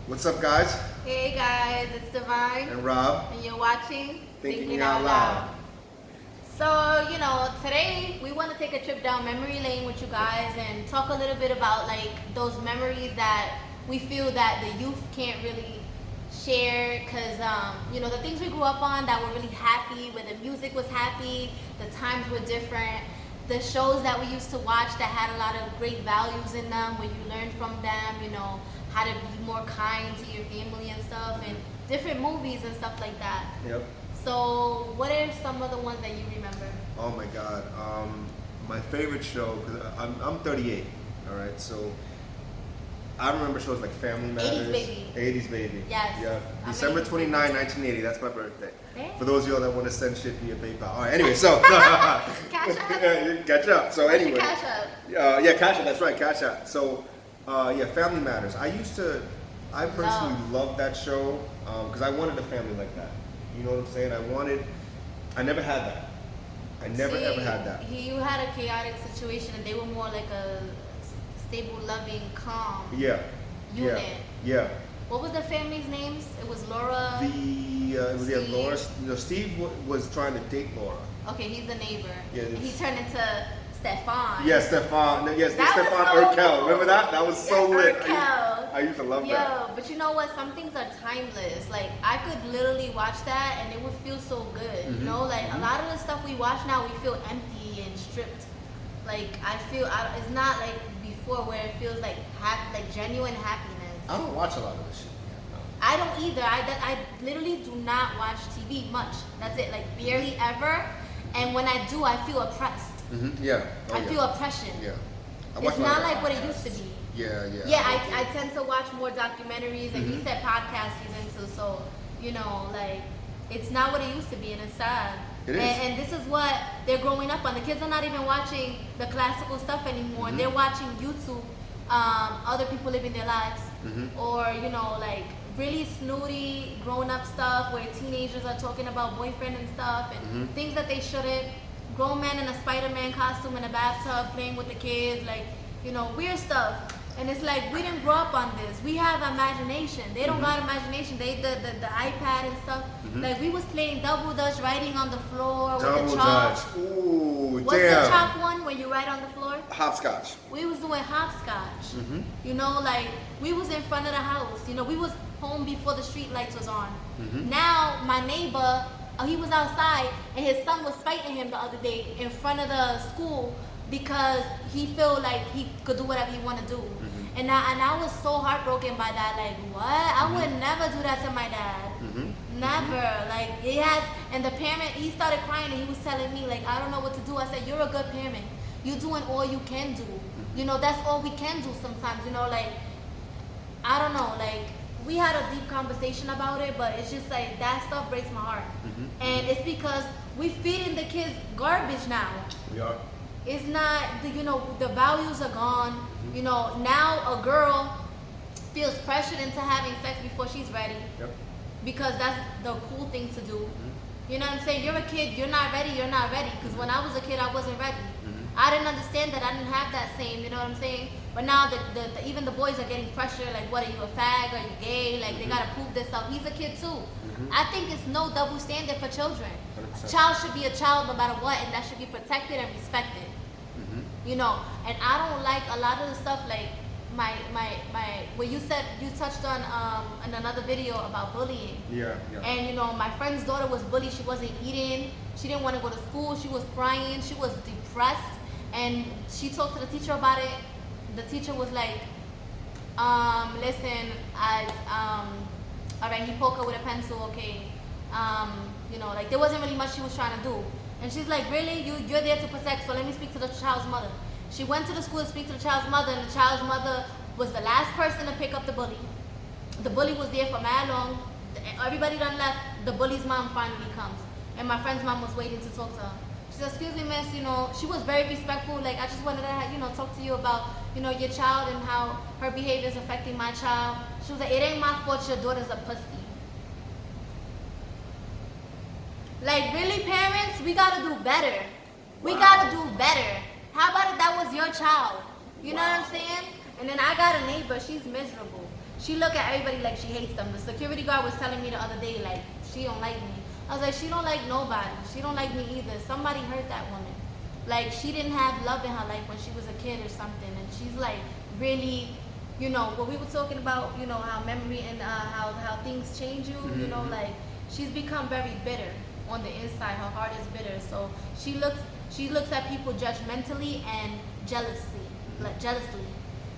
What's up, guys? Hey guys, it's Divine, And Rob. and you're watching Thinking Out Loud. So, today we want to take a trip down memory lane with you guys and talk a little bit about like those memories that we feel that the youth can't really share because, the things we grew up on that were really happy, where the music was happy, the times were different, the shows that we used to watch that had a lot of great values in them, where you learned from them, how to be more kind to your family and stuff, and different movies and stuff like that. Yep. So, what are some of the ones that you remember? Oh my God. My favorite show, because I'm 38, all right? So I remember shows like Family Matters. 80s Baby. 80s Baby. Yes. Yeah. I'm December 80s 29, 1980. That's my birthday. Hey. For those of y'all that want to send shit via PayPal. All right, anyway, so. Catch up. Yeah, catch up. So What's your anyway. Cash Up? Yeah, Cash Up. That's right, Cash Up. So, Family Matters. I personally loved that show because I wanted a family like that. You know what I'm saying? I never had that. I never ever had that. You had a chaotic situation, and they were more like a stable, loving, calm Yeah. unit. Yeah. What was the family's names? It was Laura. It was Steve. Laura. Steve was trying to date Laura. Okay, he's the neighbor. Yeah, He turned into Stefan. Yeah, Stefan. Yes, That was Stefan so Urkel. cool. Remember that? That was so Yeah, lit. Urkel. I used to love that. But you know what? Some things are timeless. Like, I could literally watch that and it would feel so good. Mhm. A lot of the stuff we watch now, we feel empty and stripped. Like, it's not like before where it feels like genuine happiness. I don't watch a lot of this shit. I don't either. I literally do not watch TV much. That's it. Like, barely ever. And when I do, I feel oppressed. Mm-hmm. Yeah. Oh, I feel oppression. Yeah. It's not like what it used to be. Yeah. Yeah, I tend to watch more documentaries, and he said podcasts he's into, so, it's not what it used to be, and it's sad. It is. And this is what they're growing up on. The kids are not even watching the classical stuff anymore. They're watching YouTube, other people living their lives, or, really snooty grown-up stuff where teenagers are talking about boyfriend and stuff, and things that they shouldn't. Grown man in a Spider-Man costume in a bathtub playing with the kids, weird stuff. And it's like, we didn't grow up on this. We have imagination. They don't got imagination. They the iPad and stuff. Like, we was playing double dutch, writing on the floor with Double the chalk. Dutch. Ooh, What's damn. the chalk one when you write on the floor? Hopscotch. We was doing hopscotch. We was in front of the house. We was home before the street lights was on. Now, my neighbor, he was outside, and his son was fighting him the other day in front of the school because he felt like he could do whatever he want to do. And I was so heartbroken by that. Like, what? I would never do that to my dad. Never. Like, and the parent, he started crying, and he was telling me, like, I don't know what to do. I said, you're a good parent. You're doing all you can do. That's all we can do sometimes. I don't know, we had a deep conversation about it, but it's just like, that stuff breaks my heart. And it's because we feeding the kids garbage now. We are. It's not, the values are gone. Now a girl feels pressured into having sex before she's ready. Yep. Because that's the cool thing to do. You know what I'm saying? You're a kid, you're not ready. Because when I was a kid, I wasn't ready. I didn't understand that. I didn't have that same, you know what I'm saying? But now even the boys are getting pressure, like, what are you, a fag? Are you gay? Like, they gotta prove themselves. He's a kid too. I think it's no double standard for children. 100%. A child should be a child no matter what, and that should be protected and respected. And I don't like a lot of the stuff, like where you touched on in another video about bullying. Yeah. And my friend's daughter was bullied. She wasn't eating. She didn't want to go to school. She was crying. She was depressed. And she talked to the teacher about it. The teacher was like, listen, all right, he poked her with a pencil, okay. There wasn't really much she was trying to do. And she's like, really? You're there to protect, so let me speak to the child's mother. She went to the school to speak to the child's mother, and the child's mother was the last person to pick up the bully. The bully was there for mad long. Everybody done left. The bully's mom finally comes. And my friend's mom was waiting to talk to her. She said, excuse me, miss, she was very respectful. Like, I just wanted to, talk to you about, your child and how her behavior is affecting my child. She was like, it ain't my fault your daughter's a pussy. Like, really, parents? We gotta do better. We gotta do better. How about if that was your child? You know what I'm saying? And then I got a neighbor, she's miserable. She look at everybody like she hates them. The security guard was telling me the other day, like, she don't like me. I was like, she don't like nobody. She don't like me either. Somebody hurt that woman. Like, she didn't have love in her life when she was a kid or something. And she's like, really, you know, what we were talking about, you know, how memory and how things change you, you know, like, she's become very bitter on the inside. Her heart is bitter. So she looks at people judgmentally and jealously.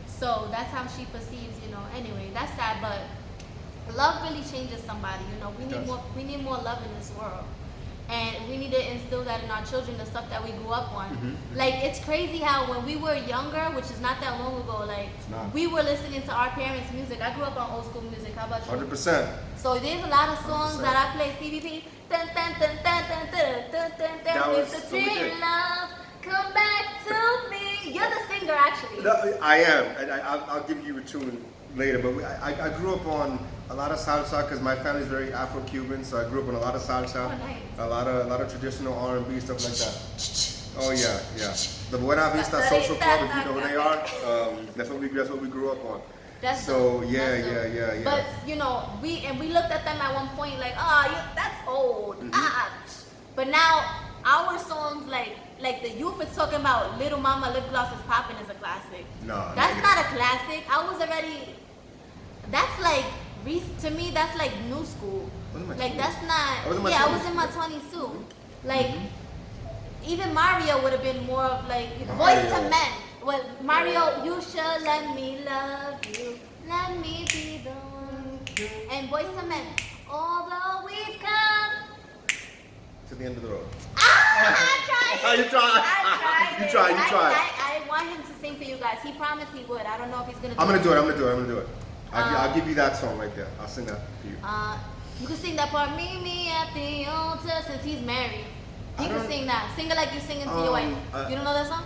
So that's how she perceives, you know. Anyway, that's sad, but love really changes somebody, you know. We need more love in this world. And we need to instill that in our children, the stuff that we grew up on. Like, it's crazy how when we were younger, which is not that long ago, like, we were listening to our parents' music. I grew up on old school music. How about you? 100%. So there's a lot of songs 100%. That I play CBP. Dun, dun, dun, dun, dun, dun, dun, dun, dun, with the tree love, come back to me. You're the singer, actually. No, I am. And I'll give you a tune later. But I grew up on a lot of salsa because my family is very Afro-Cuban. So I grew up on a lot of salsa. Oh, nice. A lot of traditional R&B, stuff like that. Oh yeah. The Buena Vista Social Club, if you know who they are, that's what we grew up on. That's so dope. Yeah. But you know, we looked at them at one point like, that's old. But now our songs, like the youth is talking about Little Mama Lip Gloss is Poppin' is a classic. No, that's not a classic. That's like, to me, that's like new school. Like, that's not. I was in my 20s too. Like, even Mario would have been more of like Voice to Men. Well, Mario, you should let me love you, let me be the one. And Voice to Men, although we've come to the end of the road. I tried. You tried. I tried. You tried. I want him to sing for you guys. He promised he would. I don't know if he's gonna do it. I'm gonna do it. I'll give you that song right there. I'll sing that for you. You can sing that part, meet me at the altar, since he's married. He can sing that. Sing it like you're singing to your wife. You don't know that song?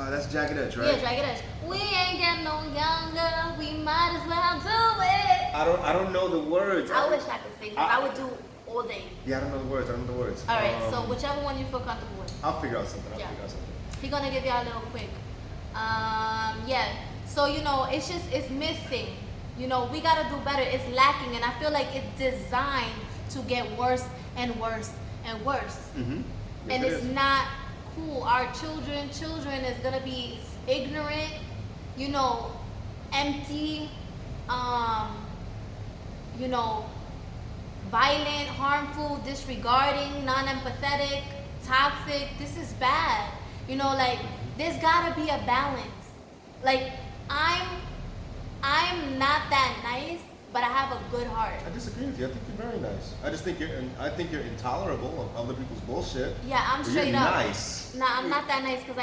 That's Jagged Edge, right? Yeah, Jagged Edge. We ain't getting no younger, we might as well do it. I don't know the words. I wish I could sing, but I would do all day. Yeah, I don't know the words. Alright, so whichever one you feel comfortable with. I'll figure out something. He's gonna give you a little quick. Yeah. So, you know, it's missing. You know, we gotta do better. It's lacking, and I feel like it's designed to get worse and worse and worse. Yes, and it's not cool. Our children is gonna be ignorant, you know, empty, you know, violent, harmful, disregarding, non-empathetic, toxic. This is bad. You know, like, there's gotta be a balance. Like, I'm not that nice, but I have a good heart. I disagree with you. I think you're very nice. I think you're intolerable of other people's bullshit. Yeah, I'm straight up. Nice. Nah, I'm not that nice because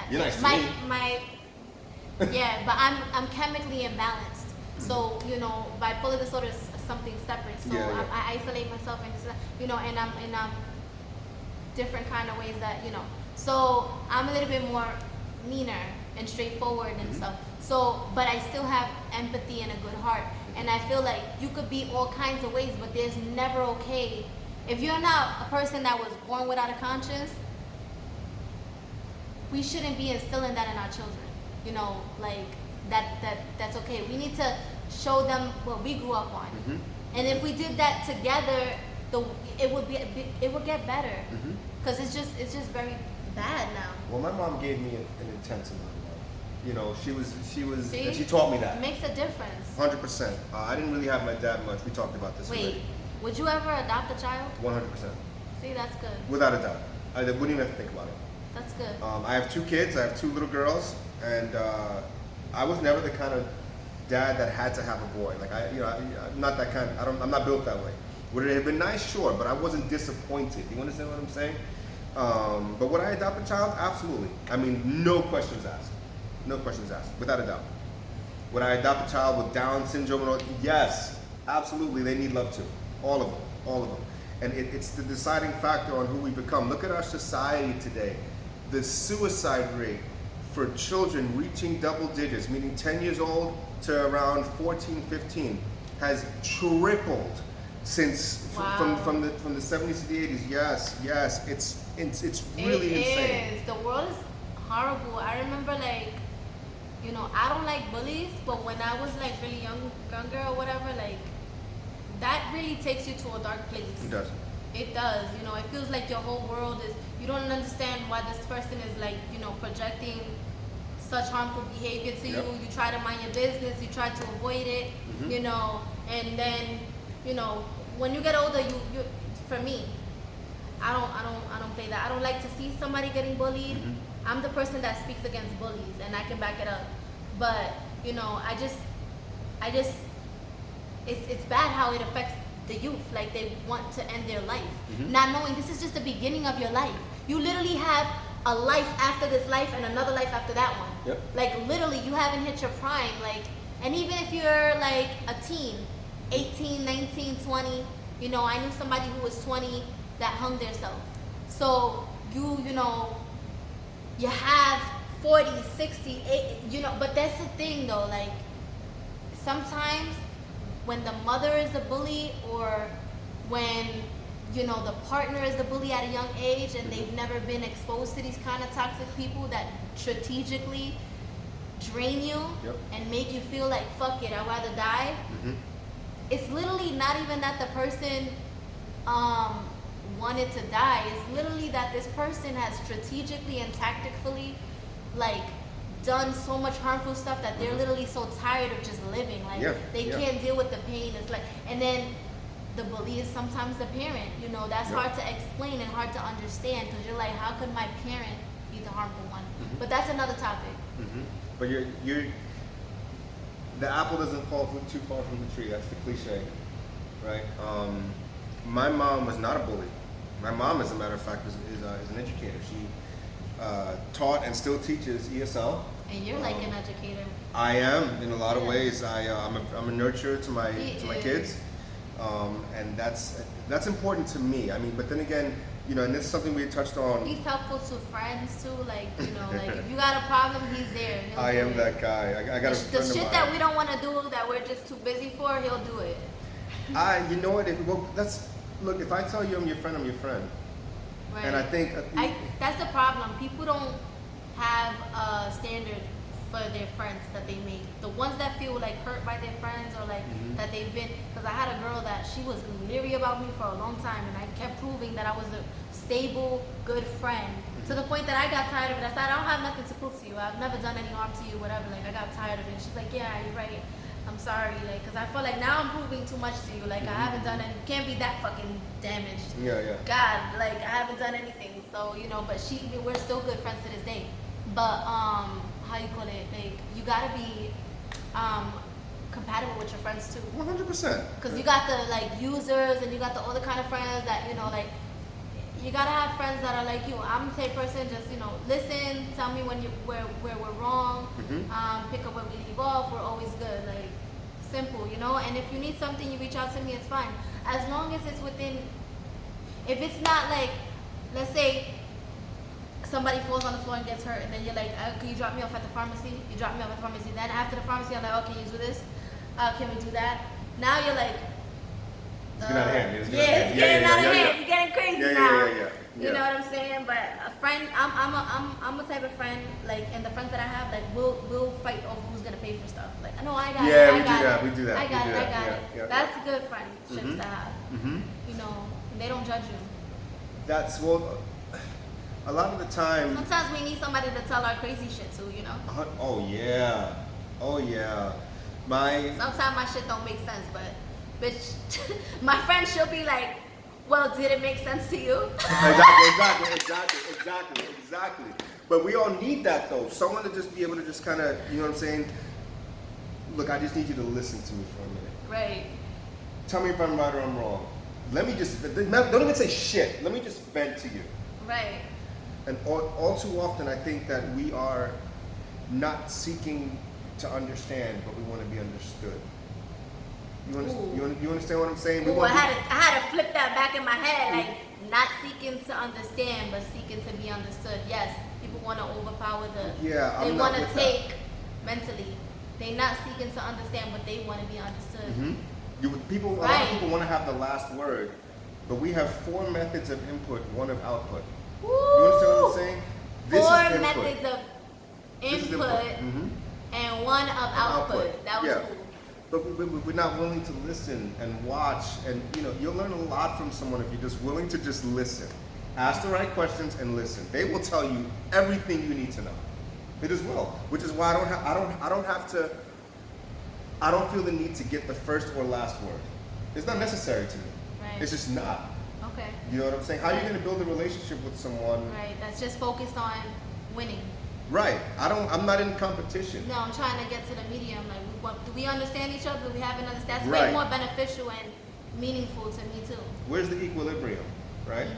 you're nice to me. Yeah, but I'm chemically imbalanced. So, you know, bipolar disorder is something separate. So I isolate myself and, you know, and I'm in different kind of ways that, you know. So I'm a little bit more meaner and straightforward and stuff. So, but I still have empathy and a good heart. And I feel like you could be all kinds of ways, but there's never okay. If you're not a person that was born without a conscience, we shouldn't be instilling that in our children. You know, like that's okay. We need to show them what we grew up on. And if we did that together, it would get better. Because it's just very bad now. Well, my mom gave me an intense amount of love. You know, she was, and she taught me that. It makes a difference. 100%. I didn't really have my dad much. We talked about this already. Would you ever adopt a child? 100%. See, that's good. Without a doubt. I wouldn't even have to think about it. That's good. I have 2 kids. I have 2 little girls, and I was never the kind of dad that had to have a boy. Like I'm not that kind. I'm not built that way. Would it have been nice? Sure, but I wasn't disappointed. You understand what I'm saying? But would I adopt a child? Absolutely. I mean, no questions asked. No questions asked, without a doubt. Would I adopt a child with Down syndrome and all? Yes, absolutely. They need love too. All of them. And it's the deciding factor on who we become. Look at our society today. The suicide rate for children reaching double digits, meaning 10 years old to around 14, 15, has tripled since from the 70s to the 80s. Yes, it's really insane. It is. The world is horrible. I remember, like, you know, I don't like bullies, but when I was like really younger or whatever, like that really takes you to a dark place. It does. It does. You know, it feels like your whole world is. You don't understand why this person is like, you know, projecting such harmful behavior to Yep. you. You try to mind your business. You try to avoid it. You know, and then, you know, when you get older, you for me, I don't play that. I don't like to see somebody getting bullied. I'm the person that speaks against bullies, and I can back it up. But you know, I just, it's bad how it affects the youth. Like they want to end their life, not knowing this is just the beginning of your life. You literally have a life after this life and another life after that one. Yep. Like literally, you haven't hit your prime. Like, and even if you're like a teen, 18, 19, 20, you know, I knew somebody who was 20 that hung themselves. So you know, you have 40, 60, 80, you know, but that's the thing though, like sometimes when the mother is the bully or when, you know, the partner is the bully at a young age and they've never been exposed to these kind of toxic people that strategically drain you and make you feel like, fuck it, I'd rather die. It's literally not even that the person wanted to die. It's literally that this person has strategically and tactically like done so much harmful stuff that they're literally so tired of just living. Like they can't deal with the pain. It's like, and then the bully is sometimes the parent. You know, that's hard to explain and hard to understand because you're like, how could my parent be the harmful one? But that's another topic. But you're the apple doesn't fall too far from the tree. That's the cliche, right? My mom was not a bully. My mom, as a matter of fact, is an educator. She taught and still teaches ESL. And you're like an educator. I am in a lot of ways. I'm a nurturer to my kids, and that's important to me. I mean, but then again, you know, and this is something we touched on. He's helpful to friends too, like, you know, like if you got a problem, he's there. I am that guy. I got a friend of mine. The shit that we don't want to do, that we're just too busy for, he'll do it. You know what? Look. If I tell you I'm your friend, I'm your friend. Right. And I think that's the problem. People don't have a standard for their friends that they make. The ones that feel like hurt by their friends or like that they've been. Because I had a girl that she was leery about me for a long time, and I kept proving that I was a stable, good friend. To the point that I got tired of it. I said, I don't have nothing to prove to you. I've never done any harm to you, whatever. Like I got tired of it. She's like, yeah, you're right. I'm sorry, like, cause I feel like now I'm proving too much to you. Like I haven't done any. Can't be that fucking damaged. Yeah. God, like I haven't done anything. So you know, but we're still good friends to this day. But how you call it? Like you gotta be compatible with your friends too. 100%. Cause you got the like users and you got the other kind of friends that you know like. You gotta have friends that are like you. I'm the type person, just, you know, listen, tell me where we're wrong, pick up where we leave off. We're always good, like simple, you know. And if you need something, you reach out to me. It's fine, as long as it's within. If it's not like, let's say, somebody falls on the floor and gets hurt, and then you're like, can you drop me off at the pharmacy? You drop me off at the pharmacy. Then after the pharmacy, I'm like, oh, can you do this? Can we do that? Now you're like. It's getting out of hand. It's getting out of hand. You're getting crazy now. Yeah. You know what I'm saying? But a friend, I'm a type of friend, like, and the friends that I have, like, we'll fight over who's gonna pay for stuff. Like, no, I got it. Yeah, We do that. I got it. Yeah. That's a good friendship to have. You know, and they don't judge you. That's a lot of the time. Sometimes we need somebody to tell our crazy shit too. You know. Oh yeah. Sometimes my shit don't make sense, but. Bitch, my friend, she'll be like, well, did it make sense to you? Exactly. But we all need that though. Someone to just be able to just kind of, you know what I'm saying? Look, I just need you to listen to me for a minute. Right. Tell me if I'm right or I'm wrong. Let me just, don't even say shit. Let me just vent to you. Right. And all too often I think that we are not seeking to understand, but we want to be understood. You understand what I'm saying? I had to flip that back in my head, like not seeking to understand, but seeking to be understood. Yes, people want to overpower they want to take mentally. They're not seeking to understand, but they want to be understood. A lot of people want to have the last word, but we have 4 methods of input, 1 of output. Woo! You understand what I'm saying? Four methods of input. and one of output. That was Yeah. cool. But we're not willing to listen and watch, and you'll learn a lot from someone if you're just willing to just listen. Ask the right questions and listen. They will tell you everything you need to know. They just will, which is why I don't feel the need to get the first or last word. It's not necessary to me. Right. It's just not. Okay. You know what I'm saying? How are you going to build a relationship with someone? Right. That's just focused on winning. Right. I'm not in competition. No, I'm trying to get to the medium. Like, do we understand each other? Do we have an understanding? That's Right. way more beneficial and meaningful to me too. Where's the equilibrium, right?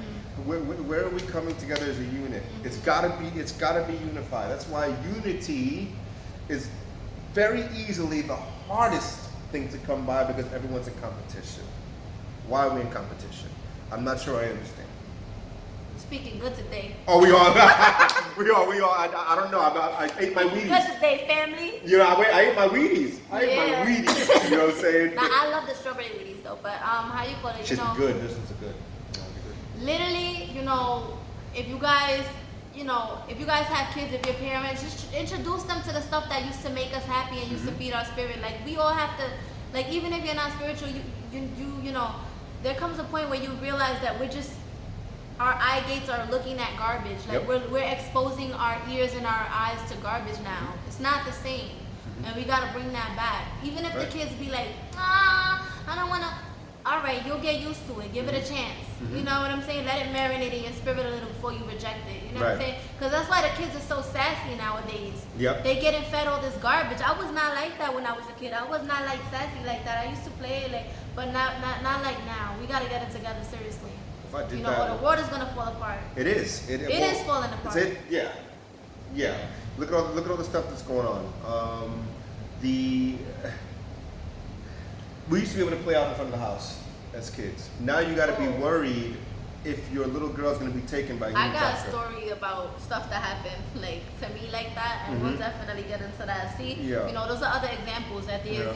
Where are we coming together as a unit? It's gotta be unified. That's why unity is very easily the hardest thing to come by, because everyone's in competition. Why are we in competition? I'm not sure I understand. Speaking good today. Oh, we are. we are. I don't know. I ate my Wheaties. Good today, family. I ate my Wheaties. I ate my Wheaties. You know what I'm saying? Now, I love the strawberry Wheaties though, but how you call it? Shit's good. This one's good. Literally, if you guys have kids, if your parents, just introduce them to the stuff that used to make us happy and used to feed our spirit. Like, we all have to, like, even if you're not spiritual, there comes a point where you realize that our eye gates are looking at garbage. Like, we're exposing our ears and our eyes to garbage now. It's not the same. And we gotta bring that back. Even if the kids be like, I don't wanna, all right, you'll get used to it. Give it a chance. You know what I'm saying? Let it marinate in your spirit a little before you reject it. You know what I'm saying? Because that's why the kids are so sassy nowadays. Yep. They getting fed all this garbage. I was not like that when I was a kid. I was not like sassy like that. I used to play but not like now. We gotta get it together seriously. If I did or the world is gonna fall apart. It is. It is falling apart. Yeah. Look at all the stuff that's going on. We used to be able to play out in front of the house as kids. Now you got to be worried if your little girl's going to be taken by you. I got a story about stuff that happened to me like that, and we'll definitely get into that. See, those are other examples that there's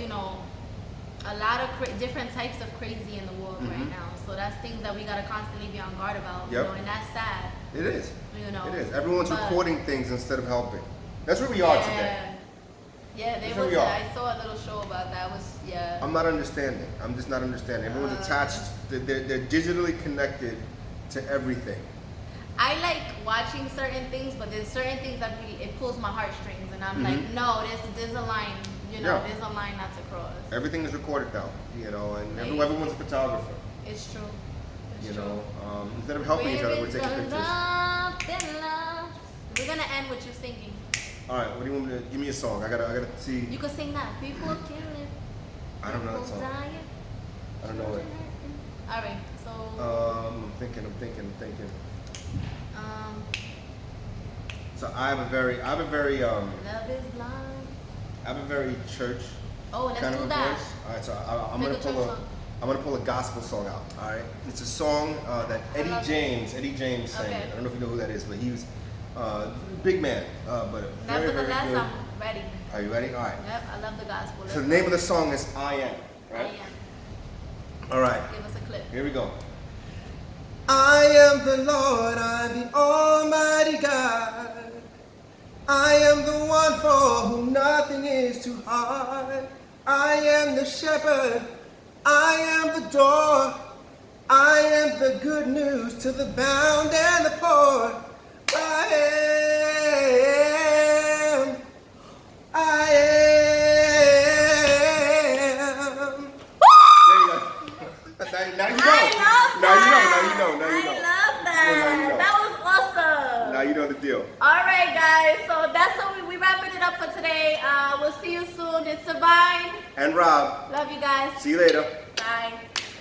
a lot of different types of crazy in the world right now. So that's things that we got to constantly be on guard about. And that's sad. It is. It is. Everyone's recording things instead of helping. That's where we are today. Yeah, I saw a little show about that. I'm not understanding. I'm just not understanding. Everyone's attached. They're digitally connected to everything. I like watching certain things, but there's certain things that it pulls my heartstrings, and I'm like, no, there's a line. There's a line not to cross. Everything is recorded now. And everyone's a photographer. It's true. Instead of helping each other, we're taking pictures. We're gonna end with you singing. All right, what do you want me to give me a song? I gotta see. You can sing that. People killing. I don't know that song. I don't know it. All right, so. I'm thinking. So I have a very Love is blind. I have a very church. Oh, let's kind of do a that. voice. All right, so I'm gonna pull a gospel song out. All right, it's a song that Eddie James sang. Okay. I don't know if you know who that is, but he was big man, but very, very Nevertheless, good. I'm ready. Are you ready? All right. Yep, I love the gospel. So the name of the song is I Am. Right? I Am. All right. Give us a clip. Here we go. I am the Lord, I'm the Almighty God. I am the one for whom nothing is too hard. I am the shepherd, I am the door. I am the good news to the bound and the poor. I am. There you go. Now you know. I love that. That was awesome. Now you know the deal. All right, guys. So that's how we wrapping it up for today. We'll see you soon. It's Savine And Rob. Love you guys. See you later. Bye.